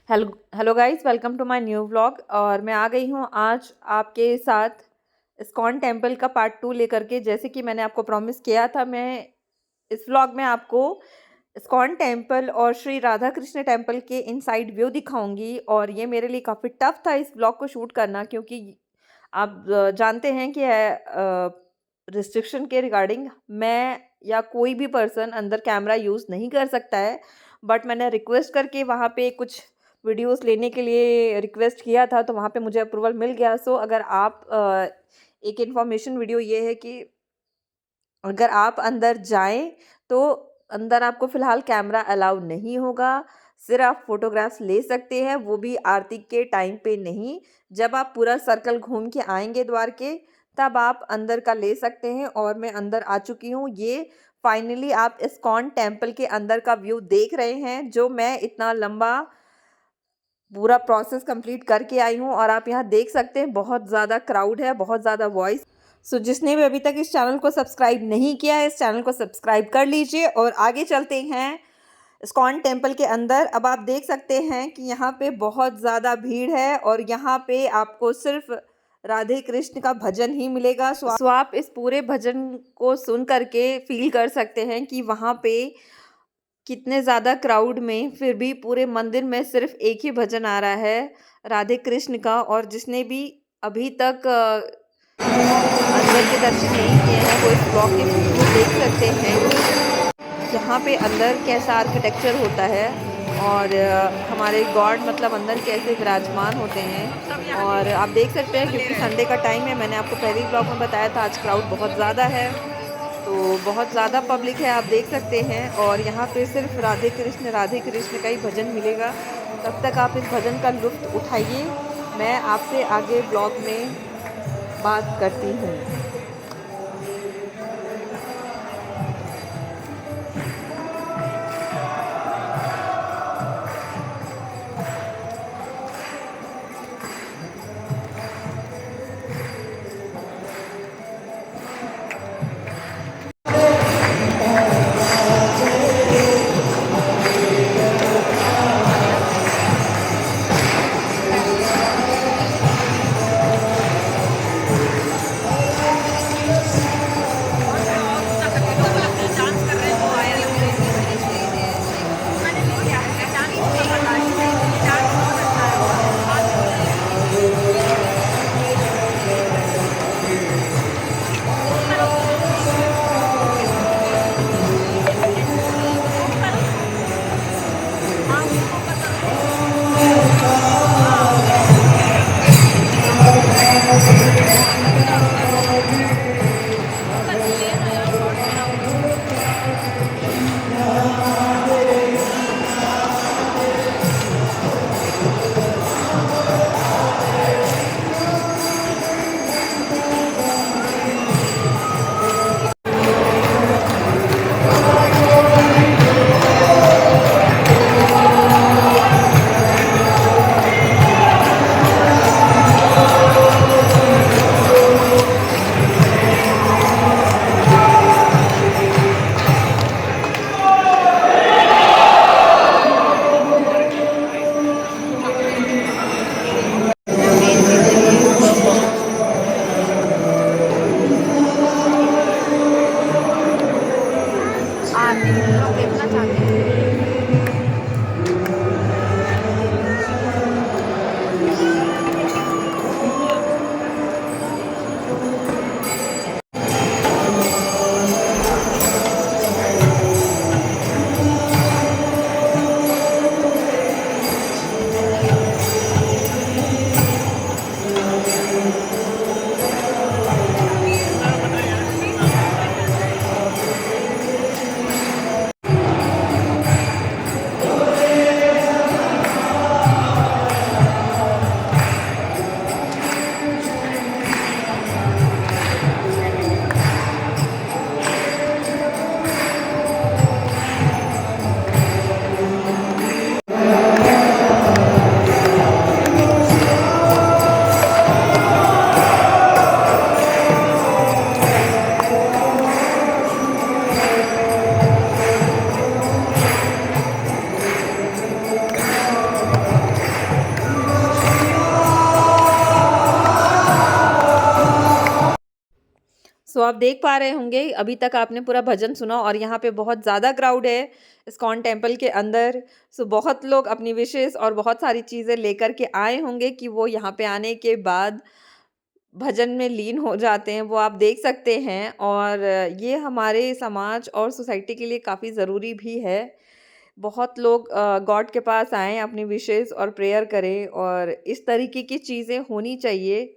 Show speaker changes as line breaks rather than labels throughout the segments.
Hello hello guys, welcome to my new vlog. और मैं आ गई हूँ आज आपके साथ इस्कॉन टेम्पल का पार्ट 2 लेकर के। जैसे कि मैंने आपको प्रॉमिस किया था, मैं इस व्लॉग में आपको इस्कॉन टेम्पल और श्री राधा कृष्ण टेम्पल के इनसाइड व्यू दिखाऊंगी। और ये मेरे लिए काफ़ी टफ था इस व्लॉग को शूट करना, क्योंकि आप जानते हैं कि रिस्ट्रिक्शन के रिगार्डिंग मैं या कोई भी पर्सन अंदर कैमरा यूज़ नहीं कर सकता है। बट मैंने रिक्वेस्ट करके वहाँ पे कुछ वीडियोस लेने के लिए रिक्वेस्ट किया था, तो वहाँ पे मुझे अप्रूवल मिल गया। सो अगर आप एक इन्फॉर्मेशन वीडियो ये है कि अगर आप अंदर जाएं तो अंदर आपको फ़िलहाल कैमरा अलाउ नहीं होगा। सिर्फ आप फ़ोटोग्राफ्स ले सकते हैं, वो भी आरती के टाइम पे नहीं। जब आप पूरा सर्कल घूम के आएंगे द्वार के, तब आप अंदर का ले सकते हैं। और मैं अंदर आ चुकी हूँ। ये फाइनली आप इस्कॉन टेम्पल के अंदर का व्यू देख रहे हैं, जो मैं इतना लंबा पूरा प्रोसेस कंप्लीट करके आई हूँ। और आप यहाँ देख सकते हैं बहुत ज़्यादा क्राउड है, बहुत ज़्यादा वॉइस। सो जिसने भी अभी तक इस चैनल को सब्सक्राइब नहीं किया है, इस चैनल को सब्सक्राइब कर लीजिए। और आगे चलते हैं इस्कॉन टेम्पल के अंदर। अब आप देख सकते हैं कि यहाँ पे बहुत ज़्यादा भीड़ है और यहाँ पे आपको सिर्फ राधे कृष्ण का भजन ही मिलेगा। सो आप इस पूरे भजन को सुन करके फील कर सकते हैं कि वहाँ पे कितने ज़्यादा क्राउड में फिर भी पूरे मंदिर में सिर्फ एक ही भजन आ रहा है, राधे कृष्ण का। और जिसने भी अभी तक अंदर के दर्शन नहीं किए हैं, वो इस ब्लॉग के थ्रू देख सकते हैं कि यहाँ पे अंदर कैसा आर्किटेक्चर होता है और हमारे गॉड मतलब अंदर कैसे विराजमान होते हैं। और आप देख सकते हैं, क्योंकि संडे का टाइम है, मैंने आपको पहले ही ब्लॉग में बताया था, आज क्राउड बहुत ज़्यादा है। तो बहुत ज़्यादा पब्लिक है, आप देख सकते हैं। और यहाँ पे सिर्फ राधे कृष्ण का ही भजन मिलेगा। तब तक आप इस भजन का लुत्फ़ उठाइए। मैं आपसे आगे ब्लॉग में बात करती हूँ। सो आप देख पा रहे होंगे अभी तक आपने पूरा भजन सुना और यहाँ पे बहुत ज़्यादा क्राउड है इस्कॉन टेम्पल के अंदर। सो बहुत लोग अपनी विशेस और बहुत सारी चीज़ें लेकर के आए होंगे कि वो यहाँ पे आने के बाद भजन में लीन हो जाते हैं, वो आप देख सकते हैं। और ये हमारे समाज और सोसाइटी के लिए काफ़ी ज़रूरी भी है। बहुत लोग गॉड के पास आएँ, अपनी विशेस और प्रेयर करें और इस तरीके की चीज़ें होनी चाहिए।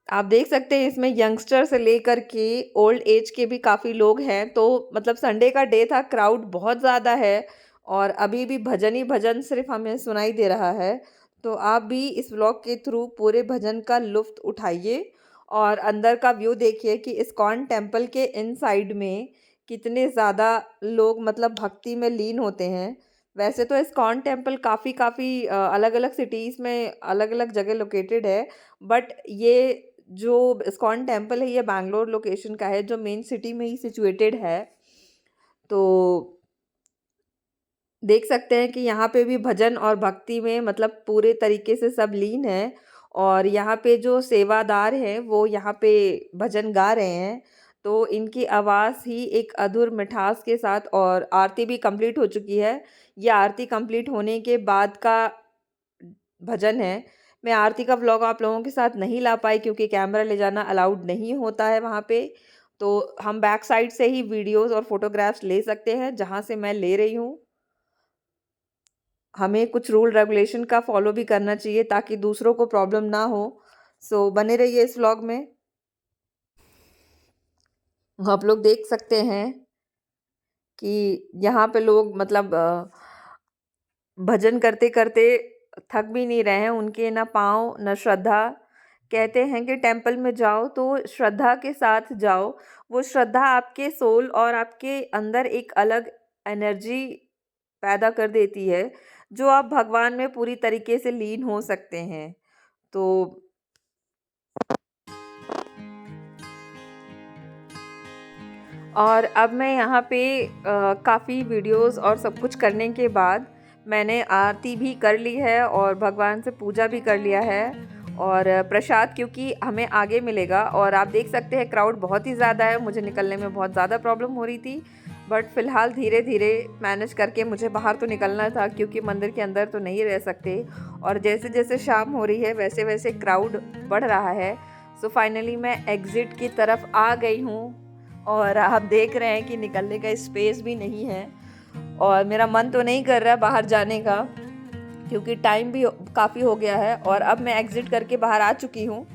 आप देख सकते हैं इसमें यंगस्टर से लेकर के ओल्ड एज के भी काफ़ी लोग हैं। तो मतलब संडे का डे था, क्राउड बहुत ज़्यादा है और अभी भी भजन ही भजन सिर्फ हमें सुनाई दे रहा है। तो आप भी इस व्लॉग के थ्रू पूरे भजन का लुफ्त उठाइए और अंदर का व्यू देखिए कि इस्कॉन टेम्पल के इनसाइड में कितने ज़्यादा लोग मतलब भक्ति में लीन होते हैं। वैसे तो इस्कॉन टेम्पल काफ़ी काफ़ी अलग-अलग सिटीज़ में अलग-अलग जगह लोकेटेड है, बट ये जो इस्कॉन टेम्पल है ये बैंगलोर लोकेशन का है, जो मेन सिटी में ही सिचुएटेड है। तो देख सकते हैं कि यहाँ पे भी भजन और भक्ति में मतलब पूरे तरीके से सब लीन है और यहाँ पे जो सेवादार हैं वो यहाँ पे भजन गा रहे हैं। तो इनकी आवाज़ ही एक अधुर मिठास के साथ और आरती भी कंप्लीट हो चुकी है। ये आरती कंप्लीट होने के बाद का भजन है। मैं आरती का व्लॉग आप लोगों के साथ नहीं ला पाई क्योंकि कैमरा ले जाना अलाउड नहीं होता है वहाँ पे। तो हम बैक साइड से ही वीडियोज़ और फ़ोटोग्राफ्स ले सकते हैं जहाँ से मैं ले रही हूँ। हमें कुछ रूल रेगुलेशन का फ़ॉलो भी करना चाहिए ताकि दूसरों को प्रॉब्लम ना हो। सो बने रहिए इस व्लॉग में। आप लोग देख सकते हैं कि यहाँ पे लोग मतलब भजन करते-करते थक भी नहीं रहे हैं, उनके ना पाँव ना श्रद्धा। कहते हैं कि टेम्पल में जाओ तो श्रद्धा के साथ जाओ, वो श्रद्धा आपके सोल और आपके अंदर एक अलग एनर्जी पैदा कर देती है, जो आप भगवान में पूरी तरीके से लीन हो सकते हैं। तो और अब मैं यहाँ पे काफ़ी वीडियोस और सब कुछ करने के बाद मैंने आरती भी कर ली है और भगवान से पूजा भी कर लिया है और प्रसाद क्योंकि हमें आगे मिलेगा। और आप देख सकते हैं क्राउड बहुत ही ज़्यादा है, मुझे निकलने में बहुत ज़्यादा प्रॉब्लम हो रही थी, बट फ़िलहाल धीरे धीरे मैनेज करके मुझे बाहर तो निकलना था क्योंकि मंदिर के अंदर तो नहीं रह सकते। और जैसे जैसे शाम हो रही है वैसे वैसे क्राउड बढ़ रहा है। सो फाइनली मैं एग्ज़िट की तरफ आ गई हूँ और आप देख रहे हैं कि निकलने का स्पेस भी नहीं है और मेरा मन तो नहीं कर रहा बाहर जाने का क्योंकि टाइम भी काफ़ी हो गया है। और अब मैं एग्ज़िट करके बाहर आ चुकी हूँ।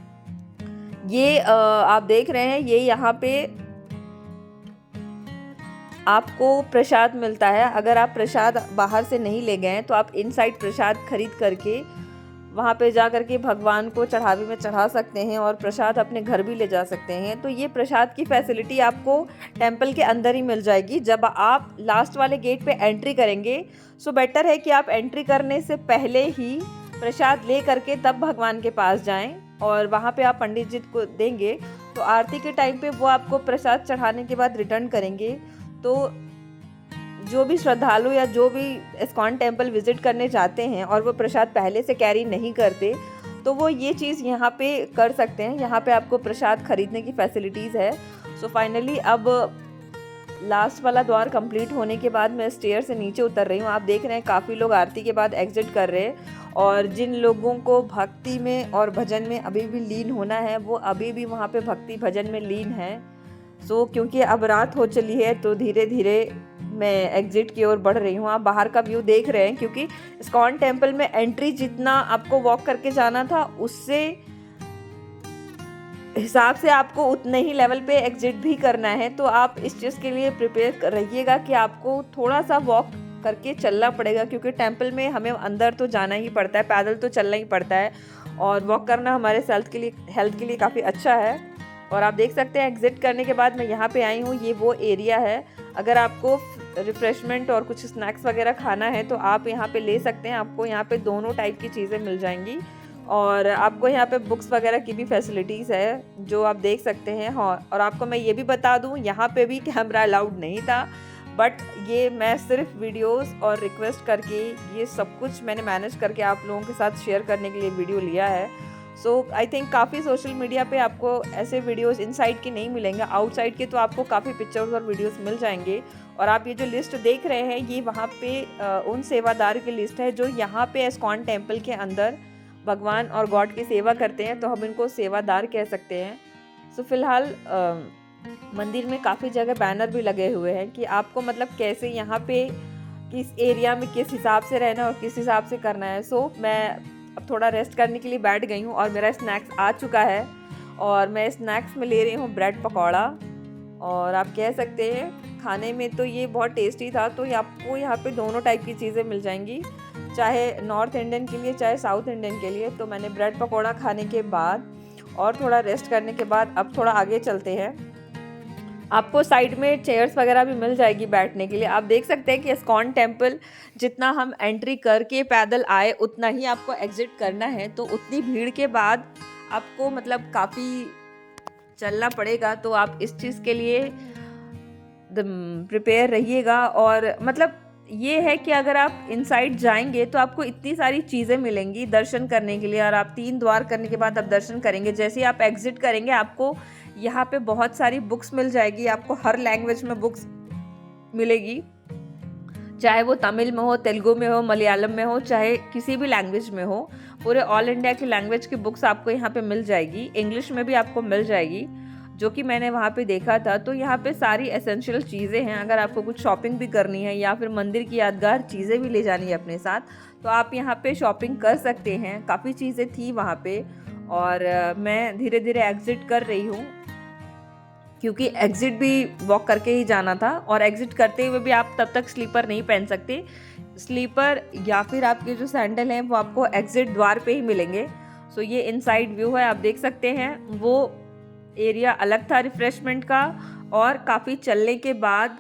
ये आप देख रहे हैं ये यहाँ पे आपको प्रसाद मिलता है। अगर आप प्रसाद बाहर से नहीं ले गए हैं तो आप इनसाइड प्रसाद खरीद करके वहाँ पे जा कर के भगवान को चढ़ावे में चढ़ा सकते हैं और प्रसाद अपने घर भी ले जा सकते हैं। तो ये प्रसाद की फैसिलिटी आपको टेम्पल के अंदर ही मिल जाएगी। जब आप लास्ट वाले गेट पे एंट्री करेंगे सो बेटर है कि आप एंट्री करने से पहले ही प्रसाद ले करके तब भगवान के पास जाएं और वहाँ पे आप पंडित जी को देंगे तो आरती के टाइम पे वो आपको प्रसाद चढ़ाने के बाद रिटर्न करेंगे। तो जो भी श्रद्धालु या जो भी इस्कॉन टेम्पल विज़िट करने जाते हैं और वो प्रसाद पहले से कैरी नहीं करते तो वो ये चीज़ यहाँ पे कर सकते हैं। यहाँ पे आपको प्रसाद खरीदने की फैसिलिटीज़ है। सो फाइनली अब लास्ट वाला द्वार कंप्लीट होने के बाद मैं स्टेयर से नीचे उतर रही हूँ। आप देख रहे हैं काफ़ी लोग आरती के बाद एग्जिट कर रहे हैं और जिन लोगों को भक्ति में और भजन में अभी भी लीन होना है वो अभी भी वहाँ पे भक्ति भजन में लीन है। सो क्योंकि अब रात हो चली है तो धीरे धीरे मैं एग्जिट की ओर बढ़ रही हूँ। आप बाहर का व्यू देख रहे हैं क्योंकि इस्कॉन टेम्पल में एंट्री जितना आपको वॉक करके जाना था उससे हिसाब से आपको उतने ही लेवल पे एग्जिट भी करना है। तो आप इस चीज़ के लिए प्रिपेयर रहिएगा कि आपको थोड़ा सा वॉक करके चलना पड़ेगा क्योंकि टेम्पल में हमें अंदर तो जाना ही पड़ता है, पैदल तो चलना ही पड़ता है और वॉक करना हमारे हेल्थ के लिए काफ़ी अच्छा है। और आप देख सकते हैं एग्ज़िट करने के बाद मैं यहाँ पे आई हूँ, ये वो एरिया है। अगर आपको रिफ़्रेशमेंट और कुछ स्नैक्स वगैरह खाना है तो आप यहाँ पे ले सकते हैं। आपको यहाँ पे दोनों टाइप की चीज़ें मिल जाएंगी और आपको यहाँ पे बुक्स वगैरह की भी फैसिलिटीज़ है जो आप देख सकते हैं। हाँ, और आपको मैं ये भी बता दूँ यहाँ पे भी कैमरा अलाउड नहीं था, बट ये मैं सिर्फ वीडियोस और रिक्वेस्ट करके ये सब कुछ मैंने मैनेज करके आप लोगों के साथ शेयर करने के लिए वीडियो लिया है। सो आई थिंक काफ़ी सोशल मीडिया पे आपको ऐसे वीडियोस इनसाइड के नहीं मिलेंगे, आउटसाइड के तो आपको काफ़ी पिक्चर्स और वीडियोस मिल जाएंगे। और आप ये जो लिस्ट देख रहे हैं ये वहाँ पे उन सेवादार की लिस्ट है जो यहाँ पे इस्कॉन टेम्पल के अंदर भगवान और गॉड की सेवा करते हैं, तो हम इनको सेवादार कह सकते हैं। सो फिलहाल मंदिर में काफ़ी जगह बैनर भी लगे हुए हैं कि आपको मतलब कैसे यहाँ पे किस एरिया में किस हिसाब से रहना है और किस हिसाब से करना है। सो मैं अब थोड़ा रेस्ट करने के लिए बैठ गई हूँ और मेरा स्नैक्स आ चुका है और मैं स्नैक्स में ले रही हूँ ब्रेड पकौड़ा। और आप कह सकते हैं खाने में तो ये बहुत टेस्टी था, तो आपको यहाँ पे दोनों टाइप की चीज़ें मिल जाएंगी, चाहे नॉर्थ इंडियन के लिए चाहे साउथ इंडियन के लिए। तो मैंने ब्रेड पकौड़ा खाने के बाद और थोड़ा रेस्ट करने के बाद अब थोड़ा आगे चलते हैं। आपको साइड में चेयर्स वगैरह भी मिल जाएगी बैठने के लिए। आप देख सकते हैं कि इस्कॉन टेम्पल जितना हम एंट्री करके पैदल आए उतना ही आपको एग्जिट करना है, तो उतनी भीड़ के बाद आपको मतलब काफ़ी चलना पड़ेगा। तो आप इस चीज़ के लिए प्रिपेयर रहिएगा। और मतलब ये है कि अगर आप इनसाइड जाएंगे तो आपको इतनी सारी चीज़ें मिलेंगी दर्शन करने के लिए, और आप 3 द्वार करने के बाद आप दर्शन करेंगे। जैसे ही आप एग्जिट करेंगे आपको यहाँ पे बहुत सारी बुक्स मिल जाएगी, आपको हर लैंग्वेज में बुक्स मिलेगी, चाहे वो तमिल में हो, तेलुगु में हो, मलयालम में हो, चाहे किसी भी लैंग्वेज में हो। पूरे ऑल इंडिया की लैंग्वेज की बुक्स आपको यहाँ पे मिल जाएगी, इंग्लिश में भी आपको मिल जाएगी, जो कि मैंने वहाँ पे देखा था। तो यहाँ पे सारी एसेंशियल चीज़ें हैं। अगर आपको कुछ शॉपिंग भी करनी है या फिर मंदिर की यादगार चीज़ें भी ले जानी है अपने साथ, तो आप यहाँ पे शॉपिंग कर सकते हैं। काफ़ी चीज़ें थी वहाँ पे और मैं धीरे धीरे एग्जिट कर रही हूँ, क्योंकि एग्ज़िट भी वॉक करके ही जाना था। और एग्ज़िट करते हुए भी आप तब तक स्लीपर नहीं पहन सकते। स्लीपर या फिर आपके जो सैंडल हैं वो आपको एग्ज़िट द्वार पे ही मिलेंगे। सो ये इनसाइड व्यू है, आप देख सकते हैं। वो एरिया अलग था रिफ़्रेशमेंट का, और काफ़ी चलने के बाद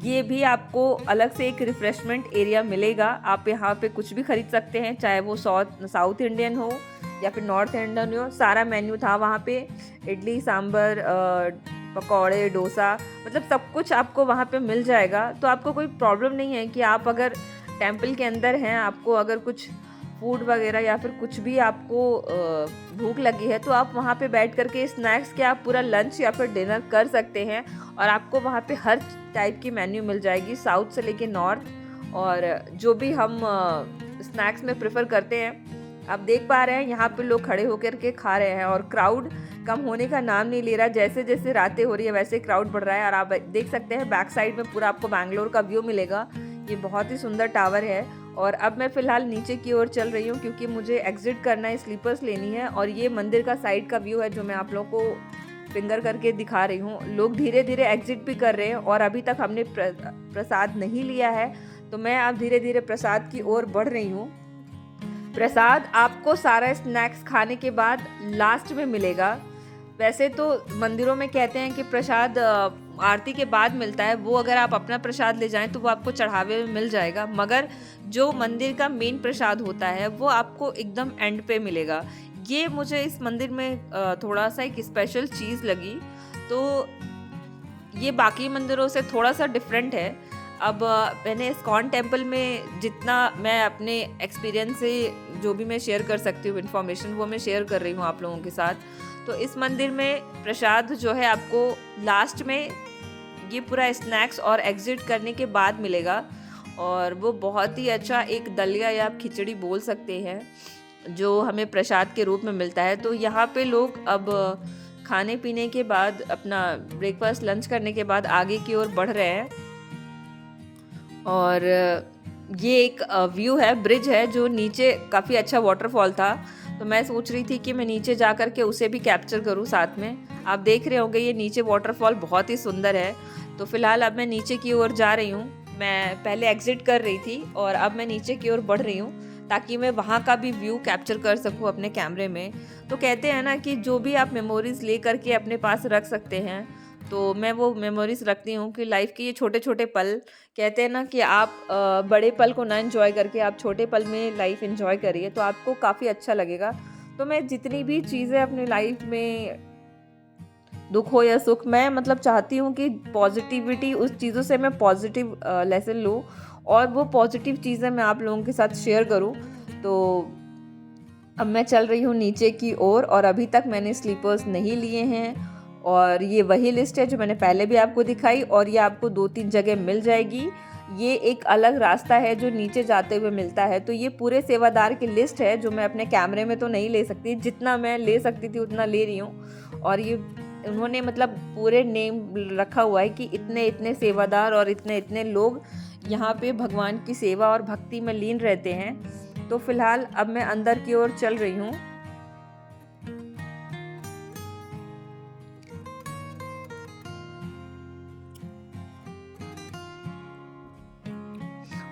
ये भी आपको अलग से एक रिफ़्रेशमेंट एरिया मिलेगा। आप यहाँ पे कुछ भी खरीद सकते हैं, चाहे वो साउथ इंडियन हो या फिर नॉर्थ इंडियन हो। सारा मेन्यू था वहाँ पे, इडली सांभर, पकौड़े, डोसा, मतलब सब कुछ आपको वहाँ पे मिल जाएगा। तो आपको कोई प्रॉब्लम नहीं है कि आप अगर टेंपल के अंदर हैं, आपको अगर कुछ फूड वगैरह या फिर कुछ भी आपको भूख लगी है, तो आप वहाँ पे बैठ करके स्नैक्स के आप पूरा लंच या फिर डिनर कर सकते हैं। और आपको वहाँ पे हर टाइप की मेन्यू मिल जाएगी, साउथ से लेके नॉर्थ, और जो भी हम स्नैक्स में प्रेफर करते हैं। आप देख पा रहे हैं यहाँ पे लोग खड़े होकर के खा रहे हैं, और क्राउड कम होने का नाम नहीं ले रहा। जैसे जैसे रातें हो रही है वैसे क्राउड बढ़ रहा है। और आप देख सकते हैं बैक साइड में पूरा आपको बैंगलोर का व्यू मिलेगा। ये बहुत ही सुंदर टावर है। और अब मैं फ़िलहाल नीचे की ओर चल रही हूँ, क्योंकि मुझे एग्जिट करना है, स्लीपर्स लेनी है। और ये मंदिर का साइड का व्यू है जो मैं आप लोगों को फिंगर करके दिखा रही हूँ। लोग धीरे धीरे एग्जिट भी कर रहे हैं, और अभी तक हमने प्रसाद नहीं लिया है, तो मैं अब धीरे धीरे प्रसाद की ओर बढ़ रही हूँ। प्रसाद आपको सारा स्नैक्स खाने के बाद लास्ट में मिलेगा। वैसे तो मंदिरों में कहते हैं कि प्रसाद आरती के बाद मिलता है, वो अगर आप अपना प्रसाद ले जाएं तो वो आपको चढ़ावे में मिल जाएगा, मगर जो मंदिर का मेन प्रसाद होता है वो आपको एकदम एंड पे मिलेगा। ये मुझे इस मंदिर में थोड़ा सा एक स्पेशल चीज़ लगी। तो ये बाकी मंदिरों से थोड़ा सा डिफरेंट है। अब मैंने इस्कॉन टेम्पल में जितना मैं अपने एक्सपीरियंस से जो भी मैं शेयर कर सकती हूँ इन्फॉर्मेशन, वो मैं शेयर कर रही हूँ आप लोगों के साथ। तो इस मंदिर में प्रसाद जो है आपको लास्ट में ये पूरा स्नैक्स और एग्जिट करने के बाद मिलेगा, और वो बहुत ही अच्छा एक दलिया या आप खिचड़ी बोल सकते हैं, जो हमें प्रसाद के रूप में मिलता है। तो यहाँ पे लोग अब खाने पीने के बाद, अपना ब्रेकफास्ट लंच करने के बाद आगे की ओर बढ़ रहे हैं। और ये एक व्यू है, ब्रिज है, जो नीचे काफ़ी अच्छा वाटरफॉल था। तो मैं सोच रही थी कि मैं नीचे जा कर के उसे भी कैप्चर करूं साथ में। आप देख रहे होंगे ये नीचे वाटरफॉल बहुत ही सुंदर है। तो फिलहाल अब मैं नीचे की ओर जा रही हूँ। मैं पहले एग्जिट कर रही थी और अब मैं नीचे की ओर बढ़ रही हूँ, ताकि मैं वहाँ का भी व्यू कैप्चर कर सकूँ अपने कैमरे में। तो कहते हैं ना कि जो भी आप मेमोरीज ले करके अपने पास रख सकते हैं, तो मैं वो मेमोरीज रखती हूँ कि लाइफ के ये छोटे छोटे पल, कहते हैं ना कि आप बड़े पल को ना एंजॉय करके आप छोटे पल में लाइफ एंजॉय करिए, तो आपको काफ़ी अच्छा लगेगा। तो मैं जितनी भी चीज़ें अपनी लाइफ में, दुख हो या सुख, मैं मतलब चाहती हूँ कि पॉजिटिविटी, उस चीज़ों से मैं पॉजिटिव लेसन लूँ, और वो पॉजिटिव चीज़ें मैं आप लोगों के साथ शेयर करूँ। तो अब मैं चल रही हूँ नीचे की ओर और अभी तक मैंने स्लीपर्स नहीं लिए हैं और ये वही लिस्ट है जो मैंने पहले भी आपको दिखाई और ये आपको 2-3 जगह मिल जाएगी। ये एक अलग रास्ता है जो नीचे जाते हुए मिलता है। तो ये पूरे सेवादार की लिस्ट है जो मैं अपने कैमरे में तो नहीं ले सकती, जितना मैं ले सकती थी उतना ले रही हूँ। और ये उन्होंने मतलब पूरे नेम रखा हुआ है कि इतने इतने सेवादार और इतने इतने लोग यहाँ पे भगवान की सेवा और भक्ति में लीन रहते हैं। तो फिलहाल अब मैं अंदर की ओर चल रही हूँ।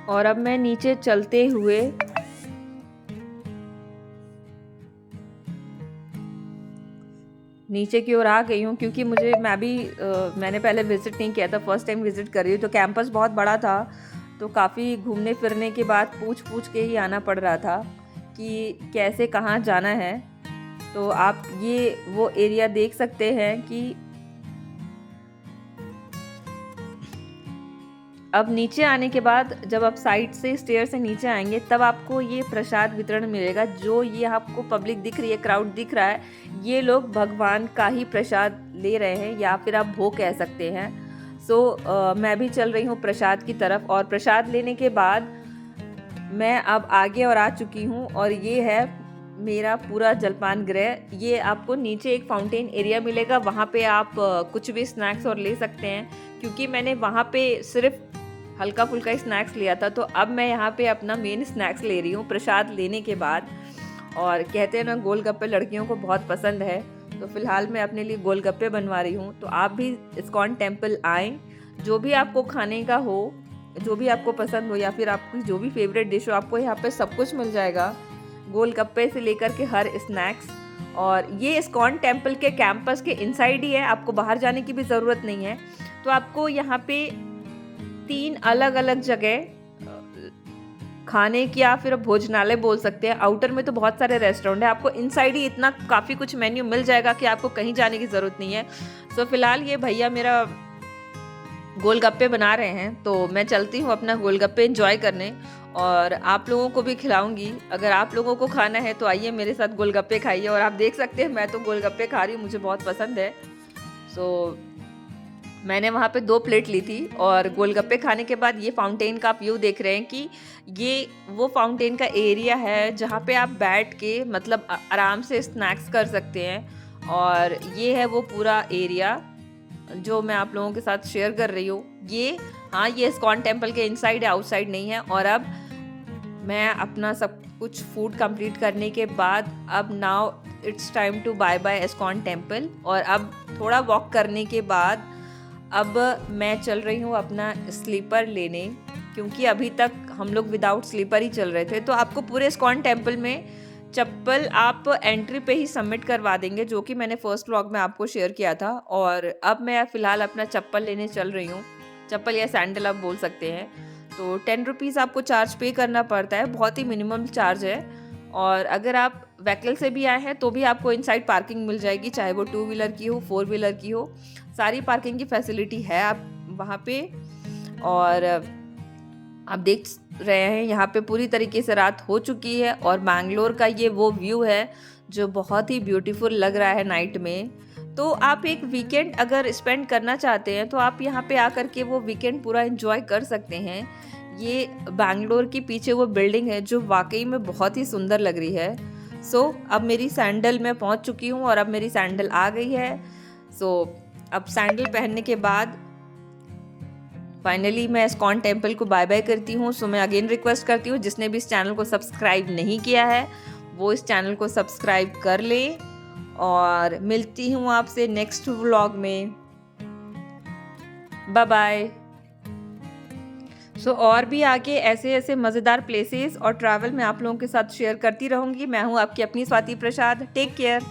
और अब मैं नीचे चलते हुए नीचे की ओर आ गई हूँ क्योंकि मैंने पहले विज़िट नहीं किया था, फर्स्ट टाइम विज़िट कर रही हूँ। तो कैंपस बहुत बड़ा था तो काफ़ी घूमने फिरने के बाद पूछ के ही आना पड़ रहा था कि कैसे कहाँ जाना है। तो आप ये वो एरिया देख सकते हैं कि अब नीचे आने के बाद जब आप साइड से स्टेयर से नीचे आएंगे तब आपको ये प्रसाद वितरण मिलेगा। जो ये आपको पब्लिक दिख रही है, क्राउड दिख रहा है, ये लोग भगवान का ही प्रसाद ले रहे हैं या फिर आप भोग कह सकते हैं। मैं भी चल रही हूँ प्रसाद की तरफ और प्रसाद लेने के बाद मैं अब आगे और आ चुकी हूँ और ये है मेरा पूरा जलपान गृह। ये आपको नीचे एक फाउंटेन एरिया मिलेगा, वहाँ पे आप कुछ भी स्नैक्स और ले सकते हैं। क्योंकि मैंने वहाँ पे सिर्फ हल्का फुल्का स्नैक्स लिया था तो अब मैं यहाँ पे अपना मेन स्नैक्स ले रही हूँ प्रसाद लेने के बाद। और कहते हैं ना गोलगप्पे लड़कियों को बहुत पसंद है, तो फिलहाल मैं अपने लिए गोलगप्पे बनवा रही हूँ। तो आप भी इस्कॉन टेम्पल आएँ, जो भी आपको खाने का हो, जो भी आपको पसंद हो या फिर आपकी जो भी फेवरेट डिश हो, आपको यहाँ पे सब कुछ मिल जाएगा, गोलगप्पे से लेकर के हर स्नैक्स। और ये इस्कॉन टेम्पल के कैंपस के इनसाइड ही है, आपको बाहर जाने की भी ज़रूरत नहीं है। तो आपको यहाँ पे 3 अलग अलग जगह खाने की या फिर भोजनालय बोल सकते हैं। आउटर में तो बहुत सारे रेस्टोरेंट है, आपको इनसाइड ही इतना काफ़ी कुछ मेन्यू मिल जाएगा कि आपको कहीं जाने की ज़रूरत नहीं है। सो फिलहाल ये भैया मेरा गोलगप्पे बना रहे हैं तो मैं चलती हूँ अपना गोलगप्पे एंजॉय करने और आप लोगों को भी खिलाऊंगी। अगर आप लोगों को खाना है तो आइए मेरे साथ गोलगप्पे खाइए। और आप देख सकते हैं मैं तो गोलगप्पे खा रही हूँ, मुझे बहुत पसंद है। मैंने वहाँ पे 2 प्लेट ली थी और गोलगप्पे खाने के बाद ये फाउंटेन का आप व्यू देख रहे हैं कि ये वो फाउंटेन का एरिया है जहाँ पे आप बैठ के मतलब आराम से स्नैक्स कर सकते हैं। और ये है वो पूरा एरिया जो मैं आप लोगों के साथ शेयर कर रही हूँ। ये इस्कॉन टेम्पल के इनसाइड है, आउटसाइड नहीं है। और अब मैं अपना सब कुछ फूड कंप्लीट करने के बाद अब now it's time to bye bye ISKCON temple. और अब थोड़ा वॉक करने के बाद अब मैं चल रही हूँ अपना स्लीपर लेने, क्योंकि अभी तक हम लोग विदाउट स्लीपर ही चल रहे थे। तो आपको पूरे इस्कॉन टेम्पल में चप्पल आप एंट्री पे ही सबमिट करवा देंगे, जो कि मैंने फर्स्ट व्लॉग में आपको शेयर किया था। और अब मैं फ़िलहाल अपना चप्पल लेने चल रही हूँ, चप्पल या सैंडल आप बोल सकते हैं। तो 10 रुपीज़ आपको चार्ज पे करना पड़ता है, बहुत ही मिनिमम चार्ज है। और अगर आप व्हीकल से भी आए हैं तो भी आपको इनसाइड पार्किंग मिल जाएगी, चाहे वो 2 व्हीलर की हो 4 व्हीलर की हो, सारी पार्किंग की फैसिलिटी है आप वहाँ पे। और आप देख रहे हैं यहाँ पे पूरी तरीके से रात हो चुकी है और बैंगलोर का ये वो व्यू है जो बहुत ही ब्यूटीफुल लग रहा है नाइट में। तो आप एक वीकेंड अगर स्पेंड करना चाहते हैं तो आप यहाँ पे आकर के वो वीकेंड पूरा एंजॉय कर सकते हैं। ये बैंगलोर के पीछे वो बिल्डिंग है जो वाकई में बहुत ही सुंदर लग रही है। अब मेरी सैंडल में पहुँच चुकी हूँ और अब मेरी सैंडल आ गई है। अब सैंडल पहनने के बाद फाइनली मैं इस्कॉन टेम्पल को बाय बाय करती हूँ। मैं अगेन रिक्वेस्ट करती हूँ जिसने भी इस चैनल को सब्सक्राइब नहीं किया है वो इस चैनल को सब्सक्राइब कर ले। और मिलती हूँ आपसे नेक्स्ट व्लॉग में, बाय बाय। और भी आगे ऐसे ऐसे मज़ेदार प्लेसेस और ट्रैवल मैं आप लोगों के साथ शेयर करती रहूँगी। मैं हूँ आपकी अपनी स्वाति प्रसाद। Take care.